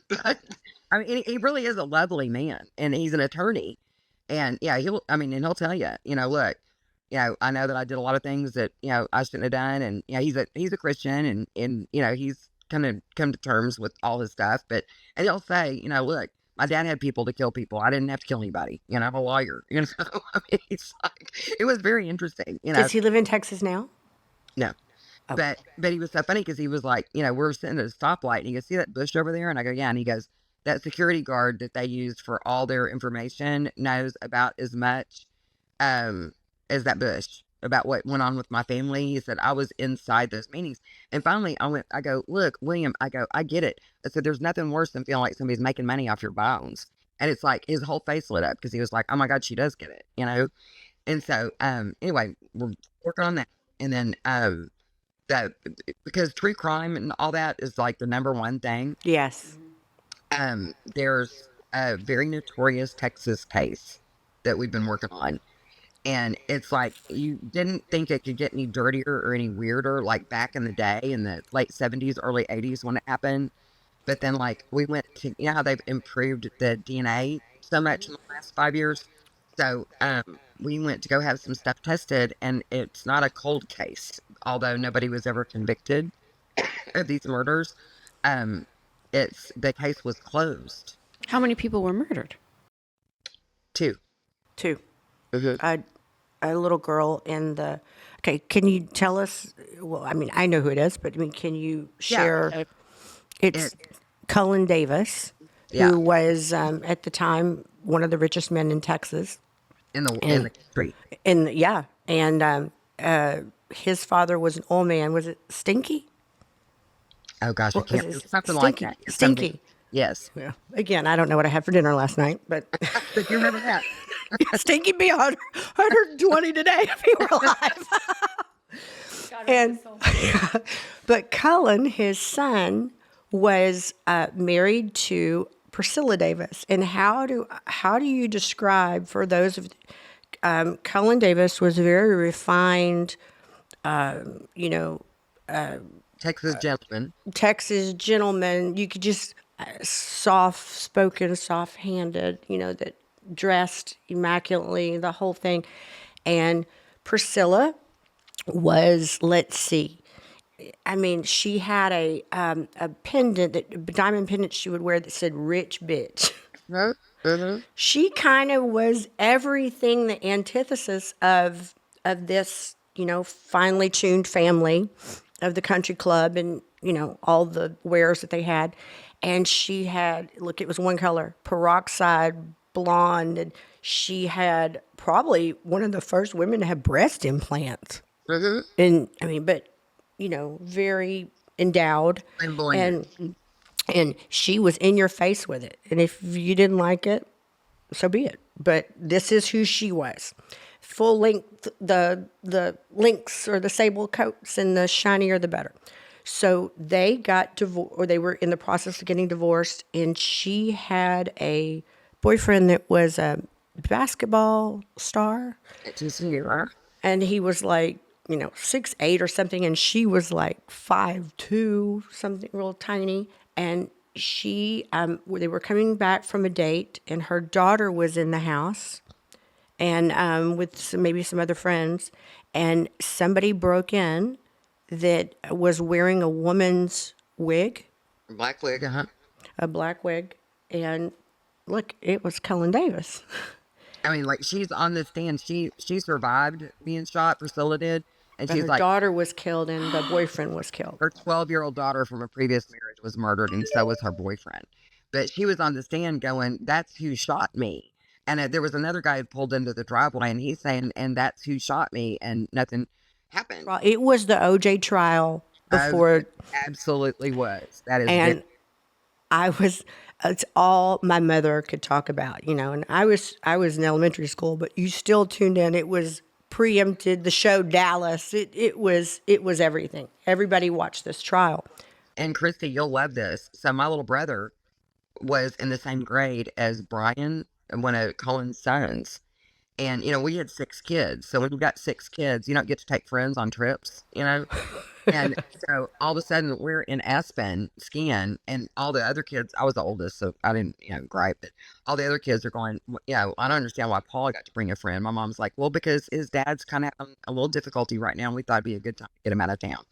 But I mean, he really is a lovely man, and he's an attorney. And he'll tell you, look, I know that I did a lot of things that, I shouldn't have done. And, he's a Christian, and he's kind of come to terms with all his stuff. And he'll say, look, my dad had people to kill people. I didn't have to kill anybody. I'm a lawyer. So, I mean, it's like, it was very interesting. Does he live in Texas now? No. Oh. But he was so funny because he was like, we're sitting at a stoplight, and he goes, see that bush over there? And I go, yeah. And he goes, that security guard that they used for all their information knows about as much as that Bush about what went on with my family. He said, I was inside those meetings. And finally I go, look, William, I get it. I said, there's nothing worse than feeling like somebody's making money off your bones. And it's like his whole face lit up because he was like, oh my God, she does get it, And so, anyway, we're working on that. And then, that because true crime and all that is like the number one thing. Yes. There's a very notorious Texas case that we've been working on. And it's like, you didn't think it could get any dirtier or any weirder, like back in the day in the late 70s, early 80s when it happened. But then, like, we went to, how they've improved the DNA so much in the last 5 years. So, we went to go have some stuff tested, and it's not a cold case, although nobody was ever convicted of these murders. The case was closed. How many people were murdered? 2. 2. Mm-hmm. A little girl in the. Okay, can you tell us? Well, I mean, I know who it is, but I mean, can you share? Yeah. It's Cullen Davis, Yeah. who was at the time one of the richest men in Texas. In the street. And his father was an old man. Was it Stinky? Oh gosh, I can't. Was it Something like that. Stinky. Yes. Yeah. Again, I don't know what I had for dinner last night, but But you remember that? Stinky be 120 today if he were alive. And but Cullen, his son, was married to Priscilla Davis. And how do you describe for those of Cullen Davis was very refined, Texas gentleman. Texas gentleman. You could just soft-spoken, soft-handed, that dressed immaculately, the whole thing. And Priscilla was, let's see, I mean, she had a pendant, a diamond pendant she would wear that said "rich bitch." Mm-hmm. She kind of was everything, the antithesis of this, finely tuned family of the country club and, all the wares that they had. And she had, look, it was one color, peroxide blonde. And she had probably one of the first women to have breast implants. Mm-hmm. And I mean, but, very endowed. And she was in your face with it. And if you didn't like it, so be it. But this is who she was. Full length, the links or the sable coats, and the shinier the better. So they got divorced, or they were in the process of getting divorced, and she had a boyfriend that was a basketball star. And he was like, 6'8" or something, and she was like 5'2", something real tiny. And they were coming back from a date, and her daughter was in the house, and with maybe some other friends, and somebody broke in that was wearing a woman's wig. Black wig, A black wig, and look, it was Cullen Davis. I mean, like, she's on the stand. She survived being shot. Priscilla did. And But she's her like, daughter was killed, and the boyfriend was killed. her 12-year-old daughter from a previous marriage was murdered, and so was her boyfriend. But she was on the stand going, that's who shot me. And there was another guy who pulled into the driveway, and he's saying, and that's who shot me, and nothing happened. Well, it was the OJ trial before. Absolutely was. That is. And it's all my mother could talk about, and I was in elementary school, but you still tuned in. It was pre-empted, the show Dallas. It was everything. Everybody watched this trial. And Kristi, you'll love this. So my little brother was in the same grade as Brian, one of Cullen's sons. And, we had 6 kids. So when you've got 6 kids, you don't get to take friends on trips, And so all of a sudden we're in Aspen skiing, and all the other kids, I was the oldest, so I didn't, gripe, but all the other kids are going, I don't understand why Paul got to bring a friend. My mom's like, well, because his dad's kind of having a little difficulty right now, and we thought it'd be a good time to get him out of town.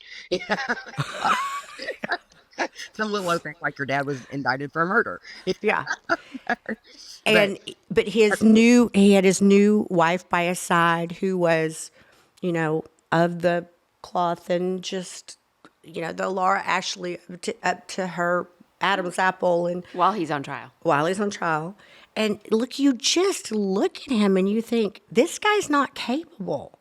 Some little old thing like your dad was indicted for murder. Yeah. But he had his new wife by his side, who was, of the cloth, and just, the Laura Ashley up to her Adam's apple and While he's on trial. while he's on trial. And look, you just look at him and you think, this guy's not capable.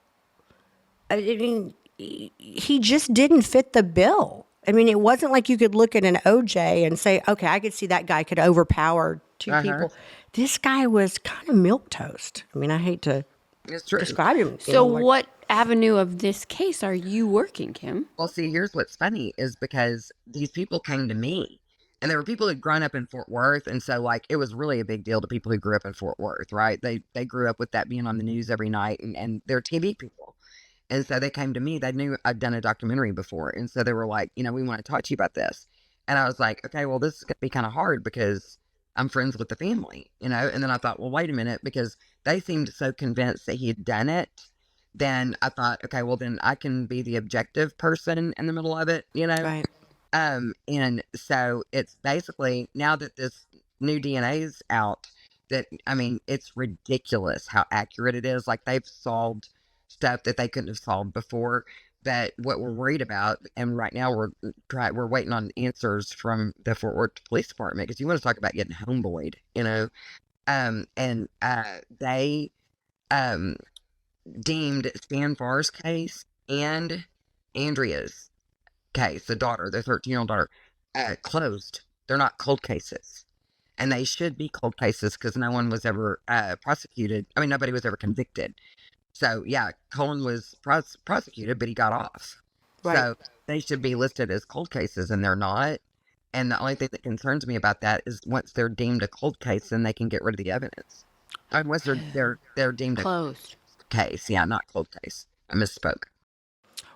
I mean, he just didn't fit the bill. I mean, it wasn't like you could look at an OJ and say, okay, I could see that guy could overpower two people. This guy was kind of milquetoast. I mean, I hate to It's true. describe him. So what avenue of this case are you working, Kim? Well, see, here's what's funny is because these people came to me, and there were people who'd grown up in Fort Worth, and so like it was really a big deal to people who grew up in Fort Worth, right? They grew up with that being on the news every night, and they're TV people, and so they came to me. They knew I'd done a documentary before, and so they were like, we want to talk to you about this, and I was like, okay, well, this is gonna be kind of hard because I'm friends with the family, and then I thought, well, wait a minute, because they seemed so convinced that he had done it. Then I thought, okay, well, then I can be the objective person in the middle of it, Right. And so it's basically, now that this new DNA is out, that, I mean, it's ridiculous how accurate it is. Like, they've solved stuff that they couldn't have solved before. That what we're worried about, and right now we're waiting on answers from the Fort Worth Police Department, because you want to talk about getting homeboyed, and they deemed Stan Farr's case and Andrea's case, the 13-year-old daughter, closed. They're not cold cases. And they should be cold cases because no one was ever prosecuted. I mean, nobody was ever convicted. So, yeah, Colin was prosecuted, but he got off. Right. So they should be listed as cold cases, and they're not. And the only thing that concerns me about that is once they're deemed a cold case, then they can get rid of the evidence. Unless they're deemed Closed. a case. Yeah, not cold case. I misspoke.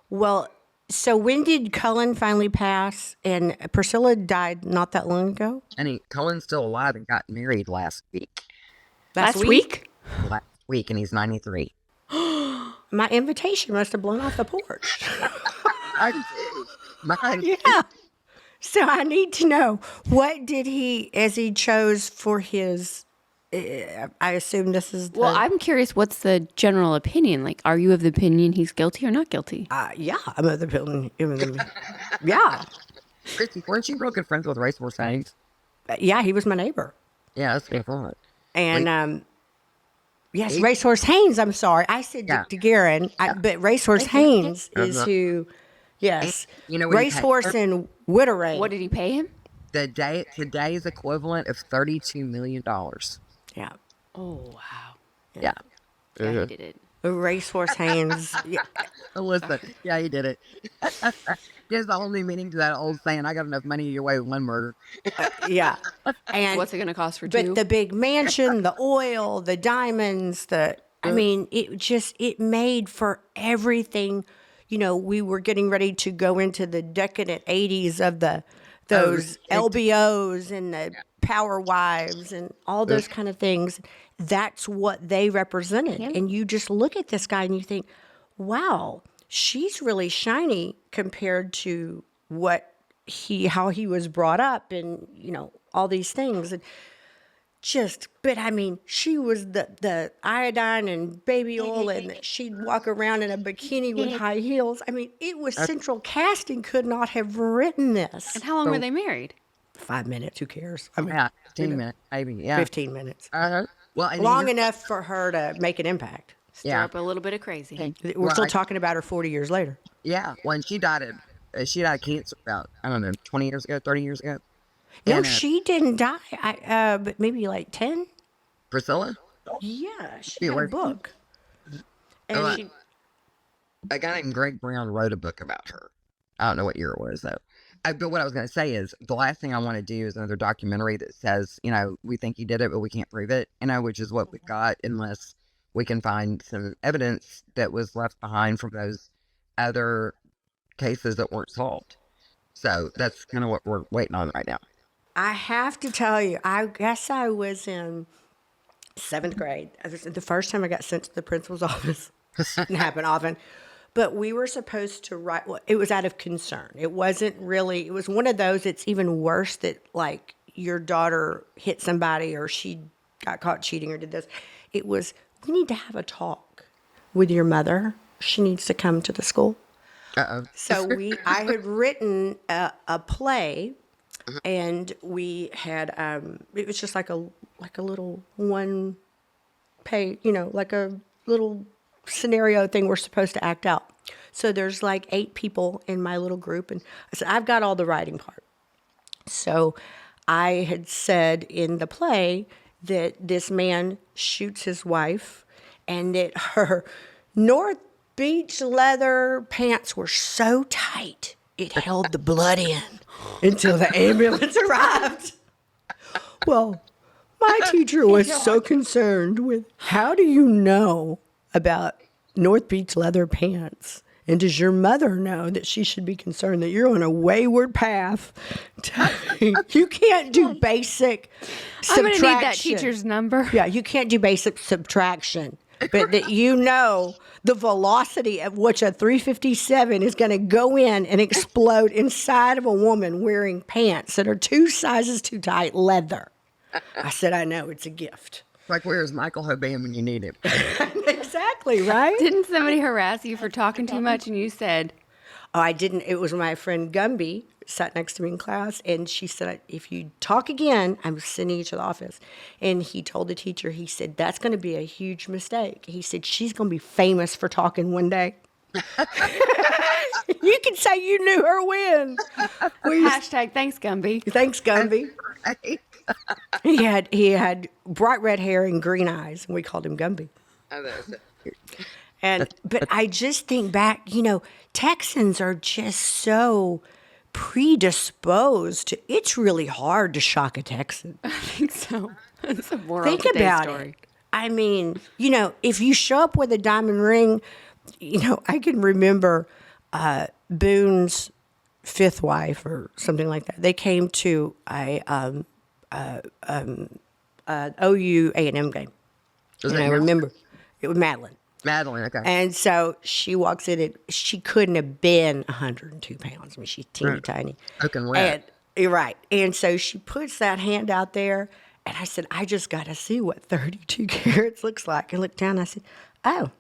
Well, so when did Cullen finally pass? And Priscilla died not that long ago? And Colin's still alive and got married last week. Last week? Last week, and he's 93. My invitation must have blown off the porch. Mine. Yeah. So I need to know, what did he, as he chose for his, I assume this is the, Well, I'm curious, what's the general opinion? Like, are you of the opinion he's guilty or not guilty? yeah, I'm of the building. Yeah. Kristi, weren't you real good friends with Racehorse Haynes? Yeah, he was my neighbor. Yeah, that's what I thought. And, yes, Racehorse Haynes, I'm sorry. I said DeGuerin, but Racehorse Haynes is who, yes. You know what he Racehorse paid and Wittering. What did he pay him? Today's equivalent of $32 million. Yeah. Oh, wow. Yeah. Yeah, he did it. Racehorse Haynes. Yeah. Listen, yeah, he did it. There's a whole new meaning to that old saying, I got enough money to get away with one murder. Yeah. And What's it going to cost for two? but the big mansion, the oil, the diamonds, I mean, it made for everything. We were getting ready to go into the decadent 80s of those LBOs and the power wives and all those kind of things. That's what they represented. And you just look at this guy and you think, wow, she's really shiny compared to how he was brought up and, all these things. And but I mean, she was the iodine and baby oil, and she'd walk around in a bikini with high heels. I mean, it was Central Casting could not have written this. And how long were they married? 5 minutes, who cares? I mean, Yeah, 15 minutes, maybe. Yeah. 15 minutes. Well, and Long enough for her to make an impact. Stir up a little bit of crazy. We're still talking about her 40 years later. Yeah, when she died of cancer about, I don't know, 20 years ago, 30 years ago. No, And, she didn't die. But maybe like 10. Priscilla? Yeah, she Yeah, had a where- book. And Oh, she, A guy named Greg Brown wrote a book about her. I don't know what year it was, though. But what I was going to say is the last thing I want to do is another documentary that says, we think he did it, but we can't prove it, which is what we got, unless we can find some evidence that was left behind from those other cases that weren't solved. So that's kind of what we're waiting on right now. I have to tell you, I guess I was in 7th grade. It was the first time I got sent to the principal's office. Didn't happen often. But we were supposed to write, well, it was out of concern. It wasn't really, it was one of those, it's even worse that like your daughter hit somebody or she got caught cheating or did this. It was, we need to have a talk with your mother. She needs to come to the school. Uh-oh. So I had written a play and we had it was just like a little one pay, like a little scenario thing we're supposed to act out. So there's like 8 people in my little group, and I said I've got all the writing part. So I had said in the play that this man shoots his wife, and that her North Beach leather pants were so tight it held the blood in until the ambulance arrived. Well, my teacher was so concerned with, how do you know about North Beach leather pants? And does your mother know that she should be concerned that you're on a wayward path? You can't do basic I'm going subtraction. to need that teacher's number. Yeah, you can't do basic subtraction. But that the velocity at which a 357 is going to go in and explode inside of a woman wearing pants that are 2 sizes too tight leather. I said, I know, it's a gift. Like, where's Michael Hoban when you need him? Exactly, right? Didn't somebody harass you for talking too much and you said, Oh, I didn't. It was my friend Gumby sat next to me in class, and she said, if you talk again, I'm sending you to the office. And he told the teacher, he said, that's going to be a huge mistake. He said, she's going to be famous for talking one day. You can say you knew her when. hashtag thanks, Gumby. Thanks, Gumby. Right? He had bright red hair and green eyes, and we called him Gumby. Oh, that's it. But I just think back, Texans are just so predisposed to, it's really hard to shock a Texan. I think so. It's a moral Think of the day about story. it. I mean, if you show up with a diamond ring, I can remember Boone's 5th wife or something like that. They came to a OU A&M game. And I remember it was Madeline. Madeline, okay. And so she walks in, and she couldn't have been 102 pounds. I mean, she's teeny tiny. Soaking wet. And, you're right. And so she puts that hand out there, and I said, I just got to see what 32 carats looks like. I looked down, and I said, oh,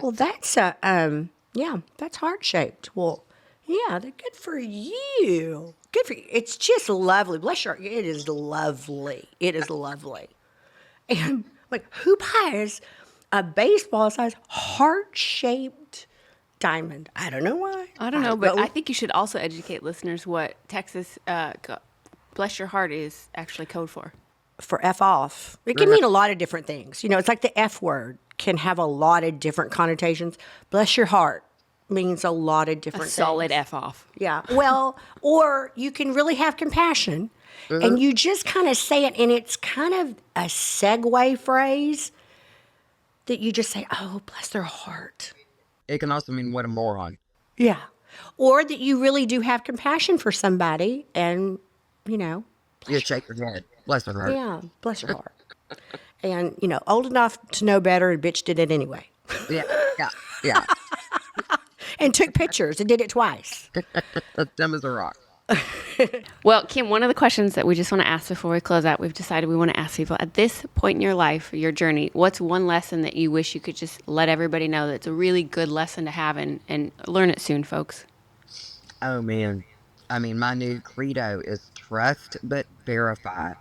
well, that's that's heart-shaped. Well, yeah, they're good for you. Good for you. It's just lovely. Bless your heart. It is lovely. It is lovely. And like, who buys a baseball-sized heart-shaped diamond? I don't know why. I don't know, but I think you should also educate listeners what Texas, bless your heart, is actually code for. For F off. It can mean a lot of different things. It's like the F word can have a lot of different connotations. Bless your heart means a lot of different things. Solid F off. Yeah. Well, or you can really have compassion, and you just kind of say it, and it's kind of a segue phrase that you just say, oh, bless their heart. It can also mean what a moron. Yeah. Or that you really do have compassion for somebody, and, You shake your head. Bless her heart. yeah, bless your heart. And, old enough to know better, and bitch did it anyway. Yeah. And took pictures and did it twice. That's dumb as a rock. Well, Kim, one of the questions that we just want to ask before we close out, we've decided we want to ask people at this point in your life, your journey, what's one lesson that you wish you could just let everybody know that's a really good lesson to have, and learn it soon, folks? Oh, man. I mean, my new credo is trust but verify.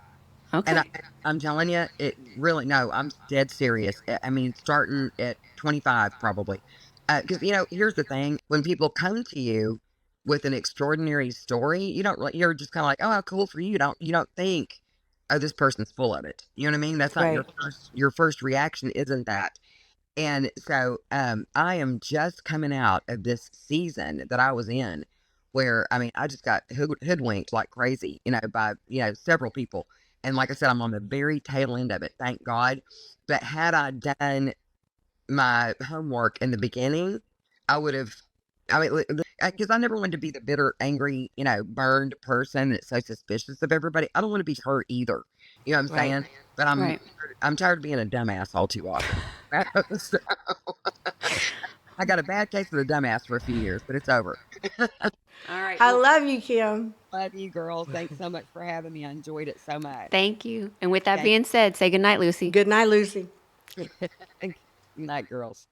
Okay. And I'm telling you, I'm dead serious. I mean, starting at 25 probably. Because, here's the thing. When people come to you with an extraordinary story, you're just kind of like, oh, how cool for you. You don't think, oh, this person's full of it. You know what I mean? That's not Right. your first reaction isn't that. And so I am just coming out of this season that I was in where, I just got hoodwinked like crazy, by, several people. And like I said, I'm on the very tail end of it, thank God. But had I done my homework in the beginning, I would have, because I never wanted to be the bitter, angry, burned person that's so suspicious of everybody. I don't want to be her either. You know what I'm Right. saying? But I'm tired of being a dumbass all too often. So, I got a bad case of the dumbass for a few years, but it's over. All right. I love you, Kim. Love you, girls. Thanks so much for having me. I enjoyed it so much. Thank you. And with that being said, say goodnight, Lucy. Good night, Lucy. Good night, girls.